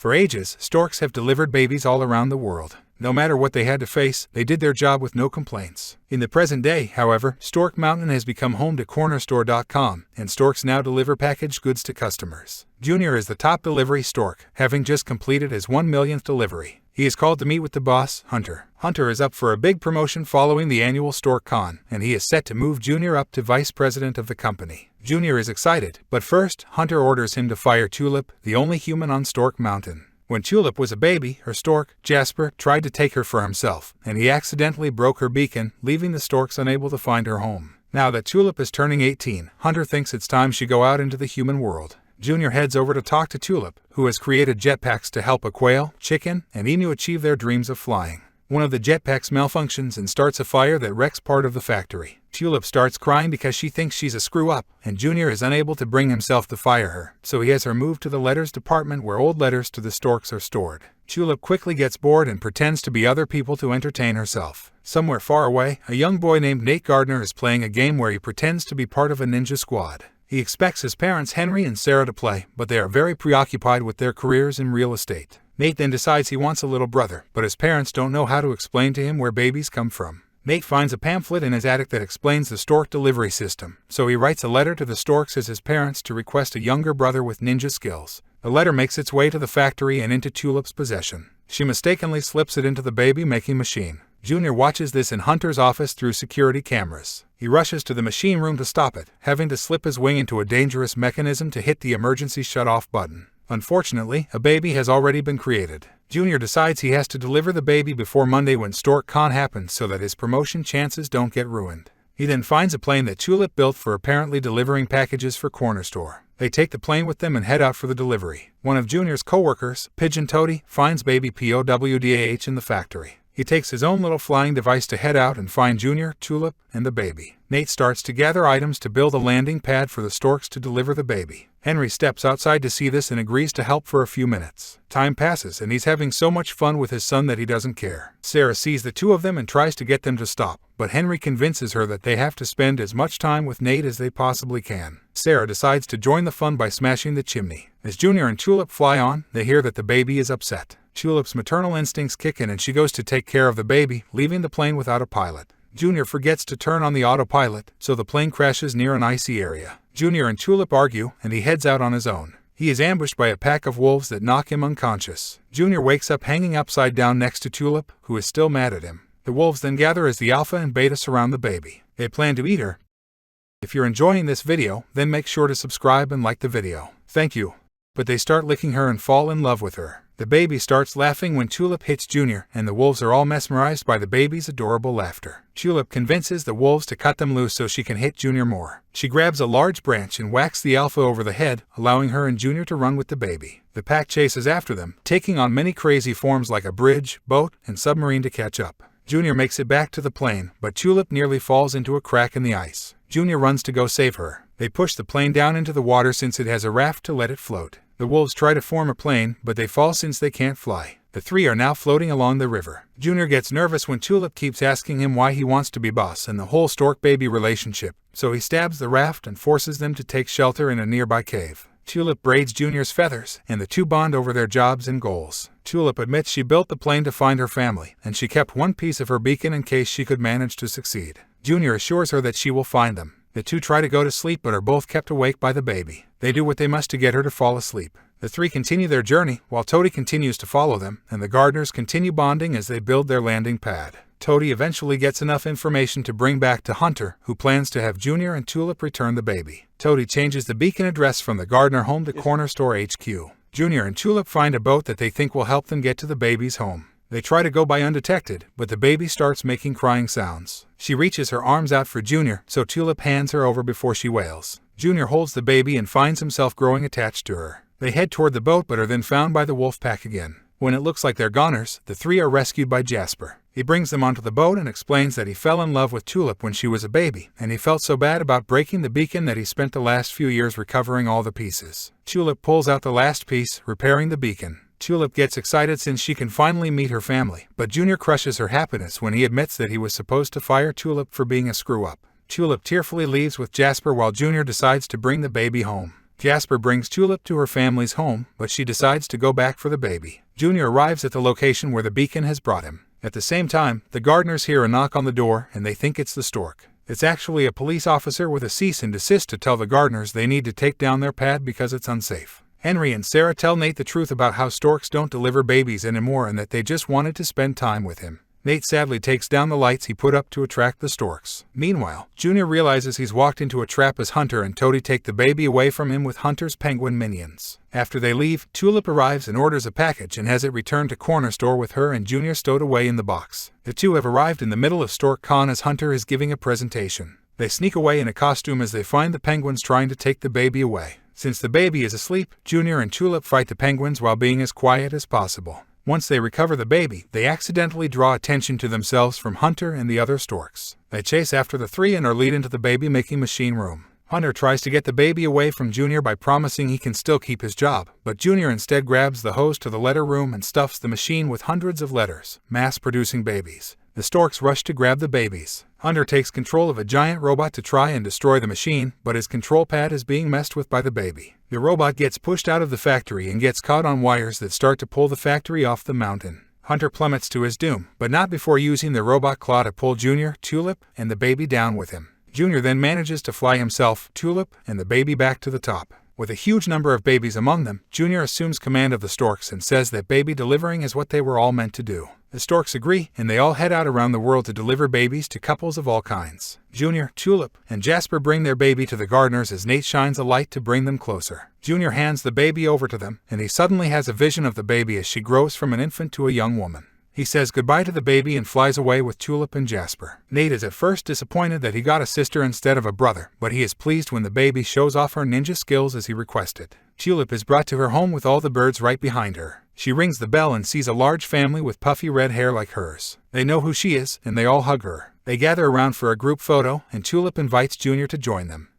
For ages, storks have delivered babies all around the world. No matter what they had to face, they did their job with no complaints. In the present day, however, Stork Mountain has become home to cornerstore.com, and storks now deliver packaged goods to customers. Junior is the top delivery stork, having just completed his 1 millionth delivery. He is called to meet with the boss, Hunter. Hunter is up for a big promotion following the annual Stork Con, and he is set to move Junior up to vice president of the company. Junior is excited, but first, Hunter orders him to fire Tulip, the only human on Stork Mountain. When Tulip was a baby, her stork, Jasper, tried to take her for himself, and he accidentally broke her beacon, leaving the storks unable to find her home. Now that Tulip is turning 18, Hunter thinks it's time she go out into the human world. Junior heads over to talk to Tulip, who has created jetpacks to help a quail, chicken, and emu achieve their dreams of flying. One of the jetpacks malfunctions and starts a fire that wrecks part of the factory. Tulip starts crying because she thinks she's a screw-up, and Junior is unable to bring himself to fire her, so he has her moved to the letters department where old letters to the storks are stored. Tulip quickly gets bored and pretends to be other people to entertain herself. Somewhere far away, a young boy named Nate Gardner is playing a game where he pretends to be part of a ninja squad. He expects his parents Henry and Sarah to play, but they are very preoccupied with their careers in real estate. Nate then decides he wants a little brother, but his parents don't know how to explain to him where babies come from. Nate finds a pamphlet in his attic that explains the stork delivery system, so he writes a letter to the storks as his parents to request a younger brother with ninja skills. The letter makes its way to the factory and into Tulip's possession. She mistakenly slips it into the baby-making machine. Junior watches this in Hunter's office through security cameras. He rushes to the machine room to stop it, having to slip his wing into a dangerous mechanism to hit the emergency shut-off button. Unfortunately, a baby has already been created. Junior decides he has to deliver the baby before Monday when Stork Con happens so that his promotion chances don't get ruined. He then finds a plane that Tulip built for apparently delivering packages for Corner Store. They take the plane with them and head out for the delivery. One of Junior's co-workers, Pigeon Toady, finds baby POWDAH in the factory. He takes his own little flying device to head out and find Junior, Tulip, and the baby. Nate starts to gather items to build a landing pad for the storks to deliver the baby. Henry steps outside to see this and agrees to help for a few minutes. Time passes and he's having so much fun with his son that he doesn't care. Sarah sees the two of them and tries to get them to stop, but Henry convinces her that they have to spend as much time with Nate as they possibly can. Sarah decides to join the fun by smashing the chimney. As Junior and Tulip fly on, they hear that the baby is upset. Tulip's maternal instincts kick in and she goes to take care of the baby, leaving the plane without a pilot. Junior forgets to turn on the autopilot, so the plane crashes near an icy area. Junior and Tulip argue, and he heads out on his own. He is ambushed by a pack of wolves that knock him unconscious. Junior wakes up hanging upside down next to Tulip, who is still mad at him. The wolves then gather as the alpha and beta surround the baby. They plan to eat her. If you're enjoying this video, then make sure to subscribe and like the video. Thank you. But they start licking her and fall in love with her. The baby starts laughing when Tulip hits Junior, and the wolves are all mesmerized by the baby's adorable laughter. Tulip convinces the wolves to cut them loose so she can hit Junior more. She grabs a large branch and whacks the alpha over the head, allowing her and Junior to run with the baby. The pack chases after them, taking on many crazy forms like a bridge, boat, and submarine to catch up. Junior makes it back to the plane, but Tulip nearly falls into a crack in the ice. Junior runs to go save her. They push the plane down into the water since it has a raft to let it float. The wolves try to form a plane, but they fall since they can't fly. The three are now floating along the river. Junior gets nervous when Tulip keeps asking him why he wants to be boss and the whole stork-baby relationship, so he stabs the raft and forces them to take shelter in a nearby cave. Tulip braids Junior's feathers, and the two bond over their jobs and goals. Tulip admits she built the plane to find her family, and she kept one piece of her beacon in case she could manage to succeed. Junior assures her that she will find them. The two try to go to sleep but are both kept awake by the baby. They do what they must to get her to fall asleep. The three continue their journey, while Toady continues to follow them, and the Gardners continue bonding as they build their landing pad. Toady eventually gets enough information to bring back to Hunter, who plans to have Junior and Tulip return the baby. Toady changes the beacon address from the Gardner home to Corner Store HQ. Junior and Tulip find a boat that they think will help them get to the baby's home. They try to go by undetected, but the baby starts making crying sounds. She reaches her arms out for Junior, so Tulip hands her over before she wails. Junior holds the baby and finds himself growing attached to her. They head toward the boat but are then found by the wolf pack again. When it looks like they're goners, the three are rescued by Jasper. He brings them onto the boat and explains that he fell in love with Tulip when she was a baby, and he felt so bad about breaking the beacon that he spent the last few years recovering all the pieces. Tulip pulls out the last piece, repairing the beacon. Tulip gets excited since she can finally meet her family, but Junior crushes her happiness when he admits that he was supposed to fire Tulip for being a screw-up. Tulip tearfully leaves with Jasper while Junior decides to bring the baby home. Jasper brings Tulip to her family's home, but she decides to go back for the baby. Junior arrives at the location where the beacon has brought him. At the same time, the gardeners hear a knock on the door and they think it's the Stork. It's actually a police officer with a cease and desist to tell the gardeners they need to take down their pad because it's unsafe. Henry and Sarah tell Nate the truth about how storks don't deliver babies anymore and that they just wanted to spend time with him. Nate sadly takes down the lights he put up to attract the storks. Meanwhile, Junior realizes he's walked into a trap as Hunter and Toady take the baby away from him with Hunter's penguin minions. After they leave, Tulip arrives and orders a package and has it returned to Corner Store with her and Junior stowed away in the box. The two have arrived in the middle of StorkCon as Hunter is giving a presentation. They sneak away in a costume as they find the penguins trying to take the baby away. Since the baby is asleep, Junior and Tulip fight the penguins while being as quiet as possible. Once they recover the baby, they accidentally draw attention to themselves from Hunter and the other storks. They chase after the three and are led into the baby-making machine room. Hunter tries to get the baby away from Junior by promising he can still keep his job, but Junior instead grabs the hose to the letter room and stuffs the machine with hundreds of letters, mass-producing babies. The storks rush to grab the babies. Hunter takes control of a giant robot to try and destroy the machine, but his control pad is being messed with by the baby. The robot gets pushed out of the factory and gets caught on wires that start to pull the factory off the mountain. Hunter plummets to his doom, but not before using the robot claw to pull Junior, Tulip, and the baby down with him. Junior then manages to fly himself, Tulip, and the baby back to the top. With a huge number of babies among them, Junior assumes command of the storks and says that baby delivering is what they were all meant to do. The storks agree, and they all head out around the world to deliver babies to couples of all kinds. Junior, Tulip, and Jasper bring their baby to the gardeners as Nate shines a light to bring them closer. Junior hands the baby over to them, and he suddenly has a vision of the baby as she grows from an infant to a young woman. He says goodbye to the baby and flies away with Tulip and Jasper. Nate is at first disappointed that he got a sister instead of a brother, but he is pleased when the baby shows off her ninja skills as he requested. Tulip is brought to her home with all the birds right behind her. She rings the bell and sees a large family with puffy red hair like hers. They know who she is, and they all hug her. They gather around for a group photo, and Tulip invites Junior to join them.